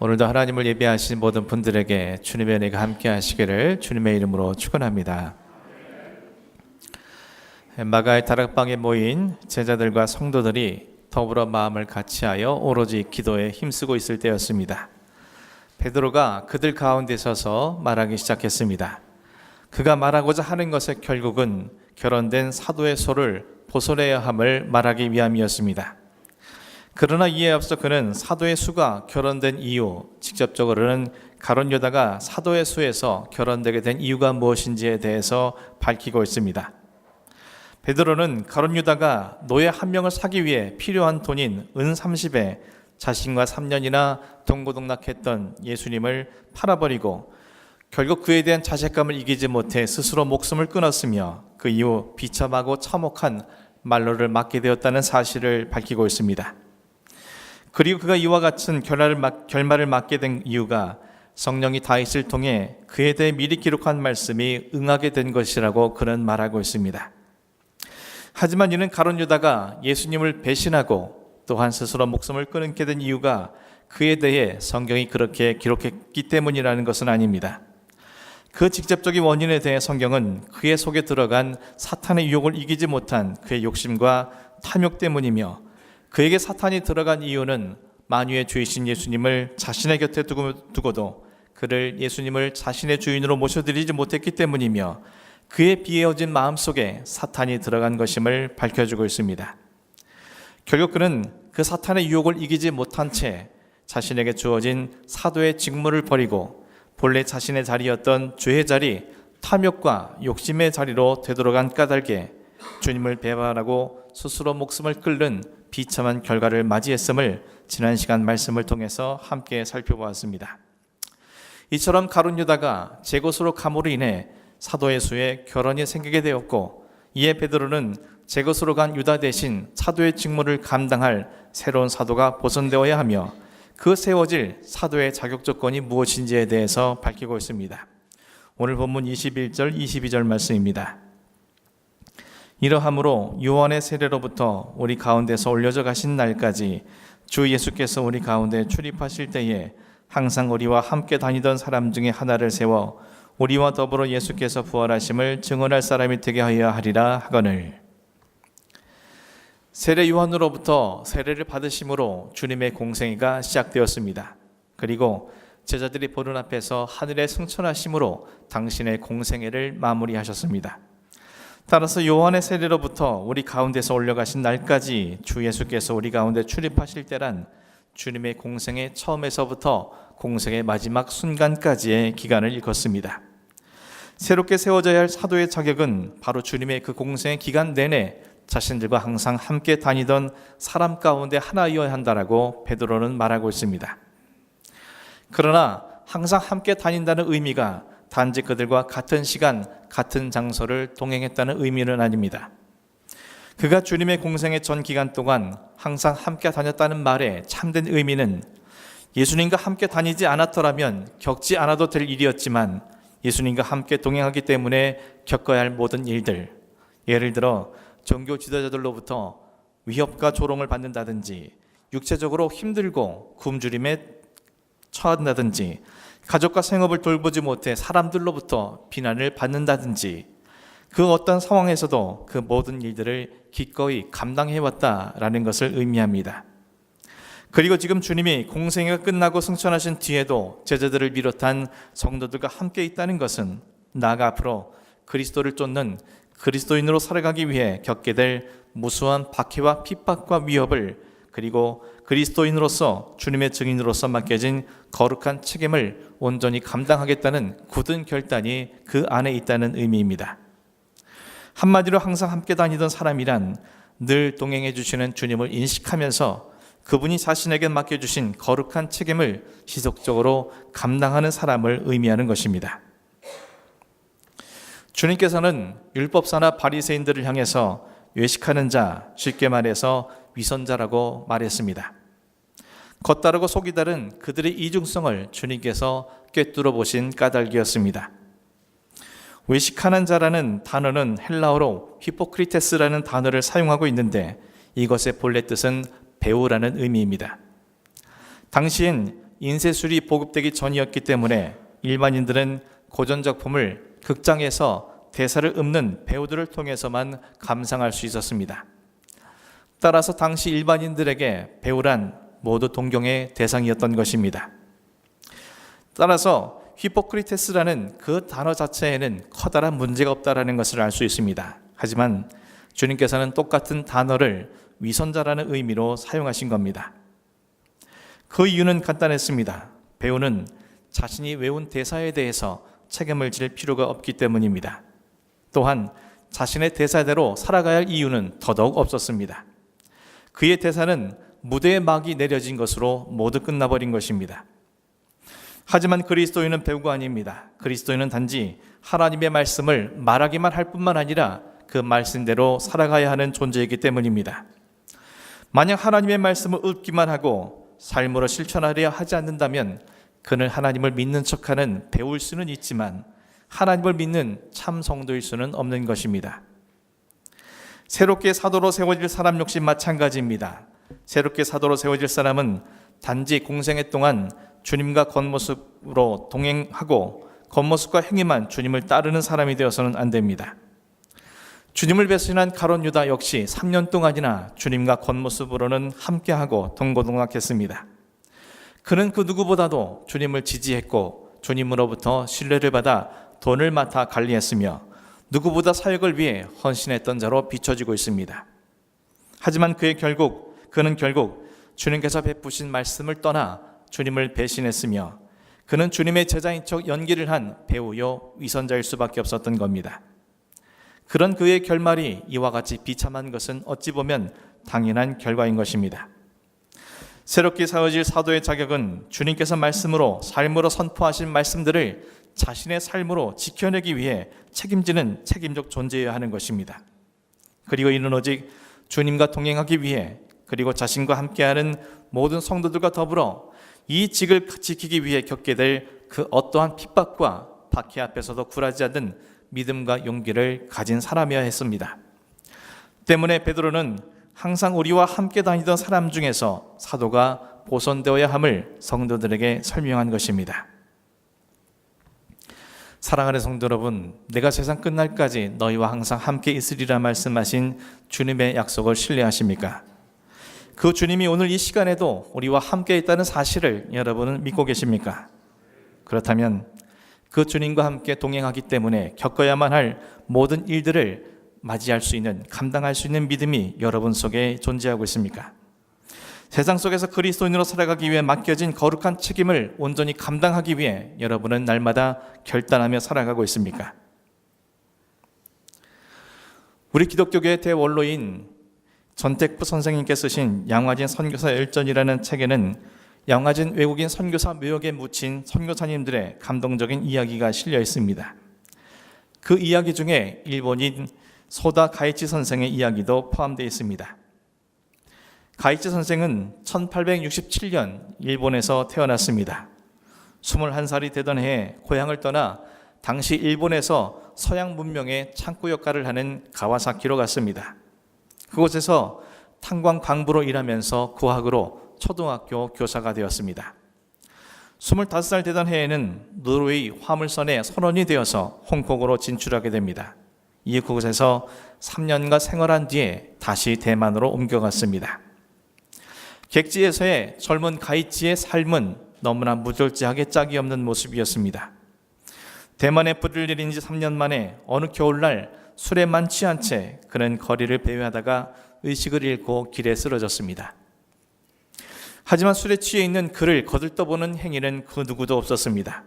오늘도 하나님을 예배하신 모든 분들에게 주님의 은혜가 함께 하시기를 주님의 이름으로 축원합니다. 마가의 다락방에 모인 제자들과 성도들이 더불어 마음을 같이하여 오로지 기도에 힘쓰고 있을 때였습니다. 베드로가 그들 가운데 서서 말하기 시작했습니다. 그가 말하고자 하는 것의 결국은 결혼된 사도의 소를 보존해야 함을 말하기 위함이었습니다. 그러나 이에 앞서 그는 사도의 수가 결혼된 이유, 직접적으로는 가룟 유다가 사도의 수에서 결혼되게 된 이유가 무엇인지에 대해서 밝히고 있습니다. 베드로는 가룟 유다가 노예 한 명을 사기 위해 필요한 돈인 은 30에 자신과 3년이나 동고동락했던 예수님을 팔아버리고 결국 그에 대한 자책감을 이기지 못해 스스로 목숨을 끊었으며 그 이후 비참하고 참혹한 말로를 맞게 되었다는 사실을 밝히고 있습니다. 그리고 그가 이와 같은 결말을 맞게 된 이유가 성령이 다윗을 통해 그에 대해 미리 기록한 말씀이 응하게 된 것이라고 그는 말하고 있습니다. 하지만 이는 가룟 유다가 예수님을 배신하고 또한 스스로 목숨을 끊게 된 이유가 그에 대해 성경이 그렇게 기록했기 때문이라는 것은 아닙니다. 그 직접적인 원인에 대해 성경은 그의 속에 들어간 사탄의 유혹을 이기지 못한 그의 욕심과 탐욕 때문이며 그에게 사탄이 들어간 이유는 만유의 주이신 예수님을 자신의 곁에 두고도 그를 예수님을 자신의 주인으로 모셔드리지 못했기 때문이며 그의 비애어진 마음속에 사탄이 들어간 것임을 밝혀주고 있습니다. 결국 그는 그 사탄의 유혹을 이기지 못한 채 자신에게 주어진 사도의 직무를 버리고 본래 자신의 자리였던 죄의 자리, 탐욕과 욕심의 자리로 되돌아간 까닭에 주님을 배반하고 스스로 목숨을 끊는 비참한 결과를 맞이했음을 지난 시간 말씀을 통해서 함께 살펴보았습니다. 이처럼 가룟 유다가 제 곳으로 감으로 인해 사도의 수에 결혼이 생기게 되었고 이에 베드로는 제 곳으로 간 유다 대신 사도의 직무를 감당할 새로운 사도가 보존되어야 하며 그 세워질 사도의 자격 조건이 무엇인지에 대해서 밝히고 있습니다. 오늘 본문 21절 22절 말씀입니다. 이러함으로 요한의 세례로부터 우리 가운데서 올려져 가신 날까지 주 예수께서 우리 가운데 출입하실 때에 항상 우리와 함께 다니던 사람 중에 하나를 세워 우리와 더불어 예수께서 부활하심을 증언할 사람이 되게 하여야 하리라 하거늘. 세례 요한으로부터 세례를 받으심으로 주님의 공생애가 시작되었습니다. 그리고 제자들이 보는 앞에서 하늘에 승천하심으로 당신의 공생애를 마무리하셨습니다. 따라서 요한의 세례로부터 우리 가운데서 올려가신 날까지 주 예수께서 우리 가운데 출입하실 때란 주님의 공생의 처음에서부터 공생의 마지막 순간까지의 기간을 일컫습니다. 새롭게 세워져야 할 사도의 자격은 바로 주님의 그 공생의 기간 내내 자신들과 항상 함께 다니던 사람 가운데 하나이어야 한다라고 베드로는 말하고 있습니다. 그러나 항상 함께 다닌다는 의미가 단지 그들과 같은 시간, 같은 장소를 동행했다는 의미는 아닙니다. 그가 주님의 공생의 전 기간 동안 항상 함께 다녔다는 말의 참된 의미는 예수님과 함께 다니지 않았더라면 겪지 않아도 될 일이었지만 예수님과 함께 동행하기 때문에 겪어야 할 모든 일들, 예를 들어 종교 지도자들로부터 위협과 조롱을 받는다든지 육체적으로 힘들고 굶주림에 처한다든지 가족과 생업을 돌보지 못해 사람들로부터 비난을 받는다든지 그 어떤 상황에서도 그 모든 일들을 기꺼이 감당해왔다라는 것을 의미합니다. 그리고 지금 주님이 공생애가 끝나고 승천하신 뒤에도 제자들을 비롯한 성도들과 함께 있다는 것은 나아가 앞으로 그리스도를 쫓는 그리스도인으로 살아가기 위해 겪게 될 무수한 박해와 핍박과 위협을 그리고 그리스도인으로서 주님의 증인으로서 맡겨진 거룩한 책임을 온전히 감당하겠다는 굳은 결단이 그 안에 있다는 의미입니다. 한마디로 항상 함께 다니던 사람이란 늘 동행해 주시는 주님을 인식하면서 그분이 자신에게 맡겨주신 거룩한 책임을 지속적으로 감당하는 사람을 의미하는 것입니다. 주님께서는 율법사나 바리새인들을 향해서 외식하는 자, 쉽게 말해서 위선자라고 말했습니다. 겉다르고 속이 다른 그들의 이중성을 주님께서 꿰뚫어 보신 까닭이었습니다. 외식하는 자라는 단어는 헬라어로 히포크리테스라는 단어를 사용하고 있는데 이것의 본래 뜻은 배우라는 의미입니다. 당시엔 인쇄술이 보급되기 전이었기 때문에 일반인들은 고전 작품을 극장에서 대사를 읊는 배우들을 통해서만 감상할 수 있었습니다. 따라서 당시 일반인들에게 배우란 모두 동경의 대상이었던 것입니다. 따라서 히포크리테스라는 그 단어 자체에는 커다란 문제가 없다라는 것을 알 수 있습니다. 하지만 주님께서는 똑같은 단어를 위선자라는 의미로 사용하신 겁니다. 그 이유는 간단했습니다. 배우는 자신이 외운 대사에 대해서 책임을 질 필요가 없기 때문입니다. 또한 자신의 대사대로 살아가야 할 이유는 더더욱 없었습니다. 그의 대사는 무대에 막이 내려진 것으로 모두 끝나버린 것입니다. 하지만 그리스도인은 배우가 아닙니다. 그리스도인은 단지 하나님의 말씀을 말하기만 할 뿐만 아니라 그 말씀대로 살아가야 하는 존재이기 때문입니다. 만약 하나님의 말씀을 읊기만 하고 삶으로 실천하려 하지 않는다면 그는 하나님을 믿는 척하는 배울 수는 있지만 하나님을 믿는 참 성도일 수는 없는 것입니다. 새롭게 사도로 세워질 사람 역시 마찬가지입니다. 새롭게 사도로 세워질 사람은 단지 공생애 동안 주님과 겉모습으로 동행하고 겉모습과 행위만 주님을 따르는 사람이 되어서는 안 됩니다. 주님을 배신한 가룟 유다 역시 3년 동안이나 주님과 겉모습으로는 함께하고 동고동락했습니다. 그는 그 누구보다도 주님을 지지했고 주님으로부터 신뢰를 받아 돈을 맡아 관리했으며 누구보다 사역을 위해 헌신했던 자로 비춰지고 있습니다. 하지만 그는 결국 주님께서 베푸신 말씀을 떠나 주님을 배신했으며 그는 주님의 제자인 척 연기를 한 배우요 위선자일 수밖에 없었던 겁니다. 그런 그의 결말이 이와 같이 비참한 것은 어찌 보면 당연한 결과인 것입니다. 새롭게 세워질 사도의 자격은 주님께서 말씀으로 삶으로 선포하신 말씀들을 자신의 삶으로 지켜내기 위해 책임지는 책임적 존재여야 하는 것입니다. 그리고 이는 오직 주님과 동행하기 위해 그리고 자신과 함께하는 모든 성도들과 더불어 이 직을 지키기 위해 겪게 될 그 어떠한 핍박과 박해 앞에서도 굴하지 않는 믿음과 용기를 가진 사람이어야 했습니다. 때문에 베드로는 항상 우리와 함께 다니던 사람 중에서 사도가 보선되어야 함을 성도들에게 설명한 것입니다. 사랑하는 성도 여러분, 내가 세상 끝날까지 너희와 항상 함께 있으리라 말씀하신 주님의 약속을 신뢰하십니까? 그 주님이 오늘 이 시간에도 우리와 함께 있다는 사실을 여러분은 믿고 계십니까? 그렇다면 그 주님과 함께 동행하기 때문에 겪어야만 할 모든 일들을 맞이할 수 있는, 감당할 수 있는 믿음이 여러분 속에 존재하고 있습니까? 세상 속에서 그리스도인으로 살아가기 위해 맡겨진 거룩한 책임을 온전히 감당하기 위해 여러분은 날마다 결단하며 살아가고 있습니까? 우리 기독교계의 대원로인 전택부 선생님께 쓰신 양화진 선교사 열전이라는 책에는 양화진 외국인 선교사 묘역에 묻힌 선교사님들의 감동적인 이야기가 실려 있습니다. 그 이야기 중에 일본인 소다 가이치 선생의 이야기도 포함되어 있습니다. 가이치 선생은 1867년 일본에서 태어났습니다. 21살이 되던 해에 고향을 떠나 당시 일본에서 서양 문명의 창구 역할을 하는 가와사키로 갔습니다. 그곳에서 탄광 광부로 일하면서 구학으로 초등학교 교사가 되었습니다. 25살 되던 해에는 노르웨이 화물선에 선원이 되어서 홍콩으로 진출하게 됩니다. 이 그곳에서 3년간 생활한 뒤에 다시 대만으로 옮겨갔습니다. 객지에서의 젊은 가이치의 삶은 너무나 무절제하게 짝이 없는 모습이었습니다. 대만에 뿌리를 내린 지 3년 만에 어느 겨울날 술에 만취한 채 그는 거리를 배회하다가 의식을 잃고 길에 쓰러졌습니다. 하지만 술에 취해 있는 그를 거들떠보는 행위는 그 누구도 없었습니다.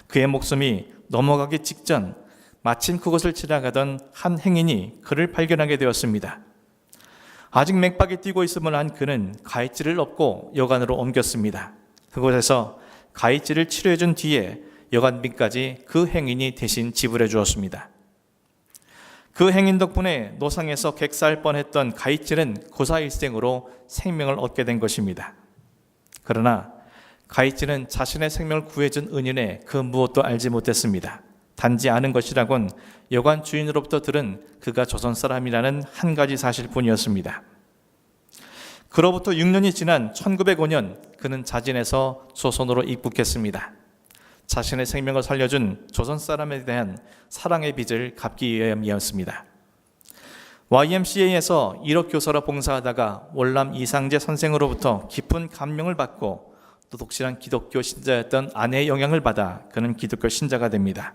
그의 목숨이 넘어가기 직전 마침 그곳을 지나가던 한 행인이 그를 발견하게 되었습니다. 아직 맥박이 뛰고 있음을 안 그는 가이치를 업고 여관으로 옮겼습니다. 그곳에서 가이치를 치료해준 뒤에 여관비까지 그 행인이 대신 지불해 주었습니다. 그 행인 덕분에 노상에서 객사할 뻔했던 가이치는 고사일생으로 생명을 얻게 된 것입니다. 그러나 가이치는 자신의 생명을 구해준 은인에 그 무엇도 알지 못했습니다. 단지 아는 것이라곤 여관 주인으로부터 들은 그가 조선 사람이라는 한 가지 사실뿐이었습니다. 그로부터 6년이 지난 1905년 그는 자진해서 조선으로 입국했습니다. 자신의 생명을 살려준 조선 사람에 대한 사랑의 빚을 갚기 위함이었습니다. YMCA에서 일억 교사로 봉사하다가 월남 이상재 선생으로부터 깊은 감명을 받고 또 독실한 기독교 신자였던 아내의 영향을 받아 그는 기독교 신자가 됩니다.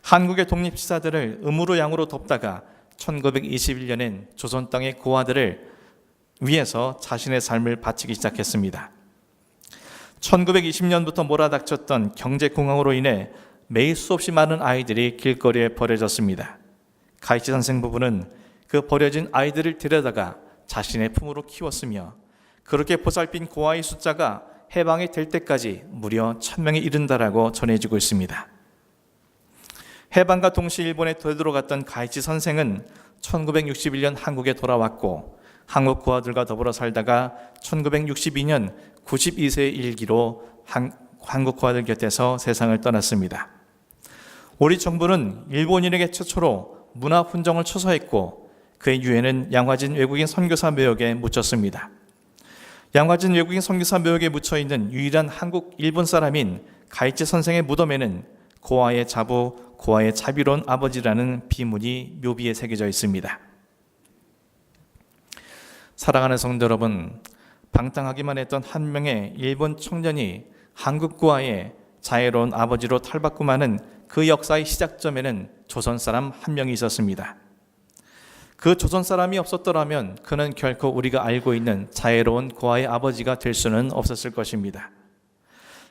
한국의 독립시사들을 음으로 양으로 돕다가 1921년엔 조선 땅의 고아들을 위해서 자신의 삶을 바치기 시작했습니다. 1920년부터 몰아닥쳤던 경제공황으로 인해 매일 수없이 많은 아이들이 길거리에 버려졌습니다. 가이치 선생 부부는 그 버려진 아이들을 데려다가 자신의 품으로 키웠으며 그렇게 보살핀 고아의 숫자가 해방이 될 때까지 무려 1000명에 이른다라고 전해지고 있습니다. 해방과 동시에 일본에 되돌아갔던 가이치 선생은 1961년 한국에 돌아왔고 한국 고아들과 더불어 살다가 1962년 92세의 일기로 한국 고아들 곁에서 세상을 떠났습니다. 우리 정부는 일본인에게 최초로 문화 훈정을 초서했고 그의 유해는 양화진 외국인 선교사 묘역에 묻혔습니다. 양화진 외국인 선교사 묘역에 묻혀있는 유일한 한국 일본 사람인 가이치 선생의 무덤에는 고아의 자부, 고아의 자비로운 아버지라는 비문이 묘비에 새겨져 있습니다. 사랑하는 성도 여러분, 방탕하기만 했던 한 명의 일본 청년이 한국 고아의 자애로운 아버지로 탈바꿈하는 그 역사의 시작점에는 조선 사람 한 명이 있었습니다. 그 조선 사람이 없었더라면 그는 결코 우리가 알고 있는 자애로운 고아의 아버지가 될 수는 없었을 것입니다.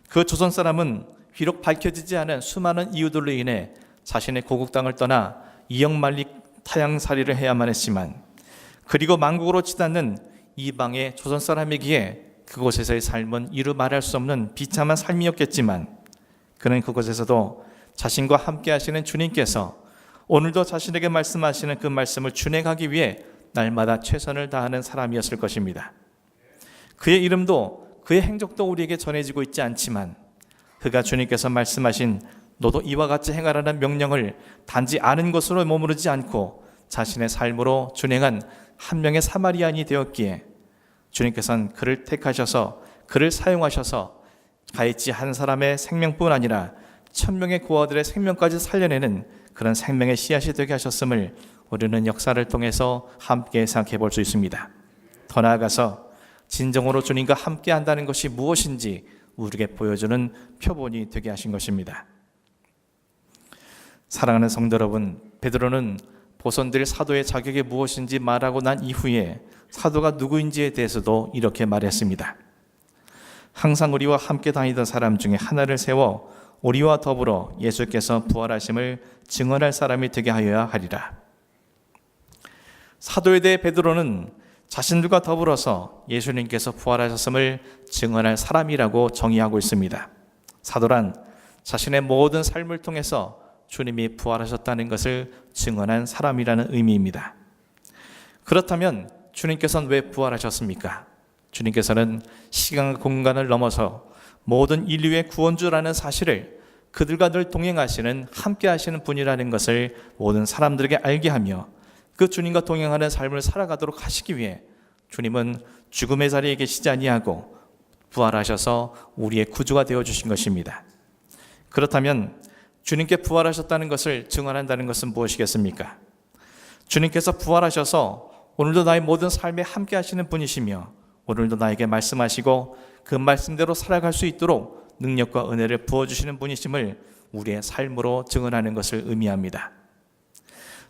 그 조선 사람은 비록 밝혀지지 않은 수많은 이유들로 인해 자신의 고국 땅을 떠나 이역만리 타향살이를 해야만 했지만 그리고 만국으로 치닫는 이방의 조선 사람이기에 그곳에서의 삶은 이루 말할 수 없는 비참한 삶이었겠지만 그는 그곳에서도 자신과 함께 하시는 주님께서 오늘도 자신에게 말씀하시는 그 말씀을 준행하기 위해 날마다 최선을 다하는 사람이었을 것입니다. 그의 이름도 그의 행적도 우리에게 전해지고 있지 않지만 그가 주님께서 말씀하신 너도 이와 같이 행하라는 명령을 단지 아는 것으로 머무르지 않고 자신의 삶으로 준행한 한 명의 사마리아인이 되었기에 주님께서는 그를 택하셔서 그를 사용하셔서 가이치 한 사람의 생명뿐 아니라 1000명의 고아들의 생명까지 살려내는 그런 생명의 씨앗이 되게 하셨음을 우리는 역사를 통해서 함께 생각해 볼 수 있습니다. 더 나아가서 진정으로 주님과 함께 한다는 것이 무엇인지 우리에게 보여주는 표본이 되게 하신 것입니다. 사랑하는 성도 여러분, 베드로는 보선될 사도의 자격이 무엇인지 말하고 난 이후에 사도가 누구인지에 대해서도 이렇게 말했습니다. 항상 우리와 함께 다니던 사람 중에 하나를 세워 우리와 더불어 예수께서 부활하심을 증언할 사람이 되게 하여야 하리라. 사도에 대해 베드로는 자신들과 더불어서 예수님께서 부활하셨음을 증언할 사람이라고 정의하고 있습니다. 사도란 자신의 모든 삶을 통해서 주님이 부활하셨다는 것을 증언한 사람이라는 의미입니다. 그렇다면 주님께서는 왜 부활하셨습니까? 주님께서는 시간과 공간을 넘어서 모든 인류의 구원주라는 사실을 그들과 늘 동행하시는 함께 하시는 분이라는 것을 모든 사람들에게 알게 하며 그 주님과 동행하는 삶을 살아가도록 하시기 위해 주님은 죽음의 자리에 계시지 아니하고 부활하셔서 우리의 구주가 되어주신 것입니다. 그렇다면 주님께 부활하셨다는 것을 증언한다는 것은 무엇이겠습니까? 주님께서 부활하셔서 오늘도 나의 모든 삶에 함께 하시는 분이시며 오늘도 나에게 말씀하시고 그 말씀대로 살아갈 수 있도록 능력과 은혜를 부어주시는 분이심을 우리의 삶으로 증언하는 것을 의미합니다.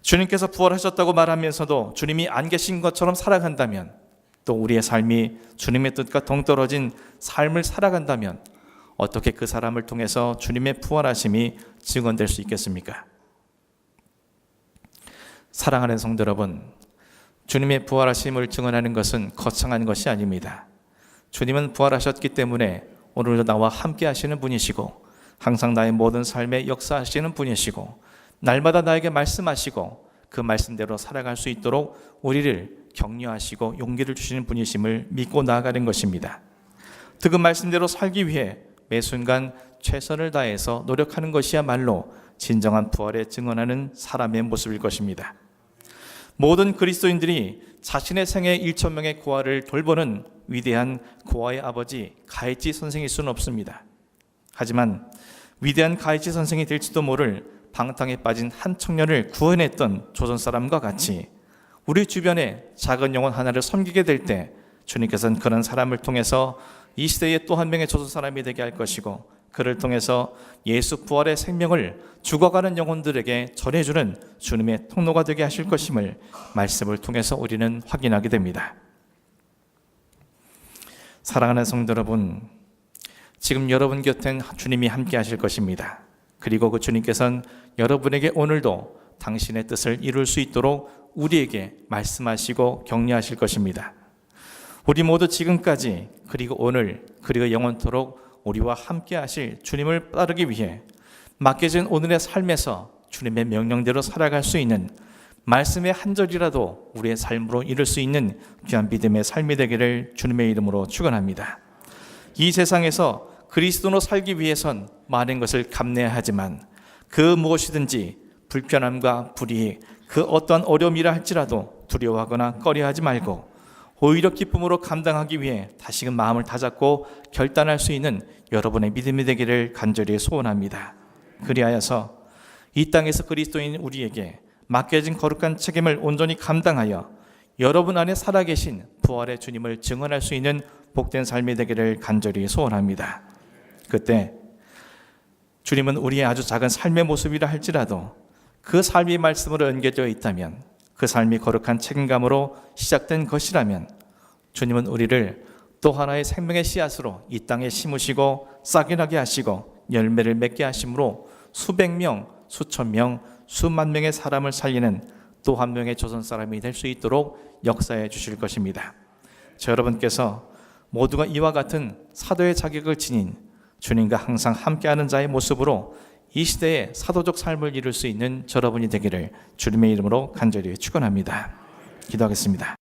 주님께서 부활하셨다고 말하면서도 주님이 안 계신 것처럼 살아간다면 또 우리의 삶이 주님의 뜻과 동떨어진 삶을 살아간다면 어떻게 그 사람을 통해서 주님의 부활하심이 증언될 수 있겠습니까? 사랑하는 성도 여러분, 주님의 부활하심을 증언하는 것은 거창한 것이 아닙니다. 주님은 부활하셨기 때문에 오늘도 나와 함께 하시는 분이시고 항상 나의 모든 삶에 역사하시는 분이시고 날마다 나에게 말씀하시고 그 말씀대로 살아갈 수 있도록 우리를 격려하시고 용기를 주시는 분이심을 믿고 나아가는 것입니다. 그 말씀대로 살기 위해 매 순간 최선을 다해서 노력하는 것이야말로 진정한 부활에 증언하는 사람의 모습일 것입니다. 모든 그리스도인들이 자신의 생애 1,000명의 고아를 돌보는 위대한 고아의 아버지 가이치 선생일 수는 없습니다. 하지만 위대한 가이치 선생이 될지도 모를 방탕에 빠진 한 청년을 구원했던 조선 사람과 같이 우리 주변에 작은 영혼 하나를 섬기게 될 때 주님께서는 그런 사람을 통해서 이 시대에 또 한 명의 조선 사람이 되게 할 것이고, 그를 통해서 예수 부활의 생명을 죽어가는 영혼들에게 전해주는 주님의 통로가 되게 하실 것임을 말씀을 통해서 우리는 확인하게 됩니다. 사랑하는 성도 여러분, 지금 여러분 곁엔 주님이 함께 하실 것입니다. 그리고 그 주님께서는 여러분에게 오늘도 당신의 뜻을 이룰 수 있도록 우리에게 말씀하시고 격려하실 것입니다. 우리 모두 지금까지, 그리고 오늘, 그리고 영원토록 우리와 함께 하실 주님을 따르기 위해 맡겨진 오늘의 삶에서 주님의 명령대로 살아갈 수 있는, 말씀의 한 절이라도 우리의 삶으로 이룰 수 있는 귀한 믿음의 삶이 되기를 주님의 이름으로 축원합니다. 이 세상에서 그리스도로 살기 위해선 많은 것을 감내해야 하지만 그 무엇이든지 불편함과 불이익, 그 어떠한 어려움이라 할지라도 두려워하거나 꺼려하지 말고 오히려 기쁨으로 감당하기 위해 다시금 마음을 다잡고 결단할 수 있는 여러분의 믿음이 되기를 간절히 소원합니다. 그리하여서 이 땅에서 그리스도인 우리에게 맡겨진 거룩한 책임을 온전히 감당하여 여러분 안에 살아계신 부활의 주님을 증언할 수 있는 복된 삶이 되기를 간절히 소원합니다. 그때 주님은 우리의 아주 작은 삶의 모습이라 할지라도 그 삶이 말씀으로 연결되어 있다면, 그 삶이 거룩한 책임감으로 시작된 것이라면 주님은 우리를 또 하나의 생명의 씨앗으로 이 땅에 심으시고 싹이 나게 하시고 열매를 맺게 하심으로 수백 명, 수천 명, 수만 명의 사람을 살리는 또 한 명의 조선 사람이 될 수 있도록 역사해 주실 것입니다. 저 여러분께서 모두가 이와 같은 사도의 자격을 지닌 주님과 항상 함께하는 자의 모습으로 이 시대에 사도적 삶을 이룰 수 있는 여러분이 되기를 주님의 이름으로 간절히 축원합니다. 기도하겠습니다.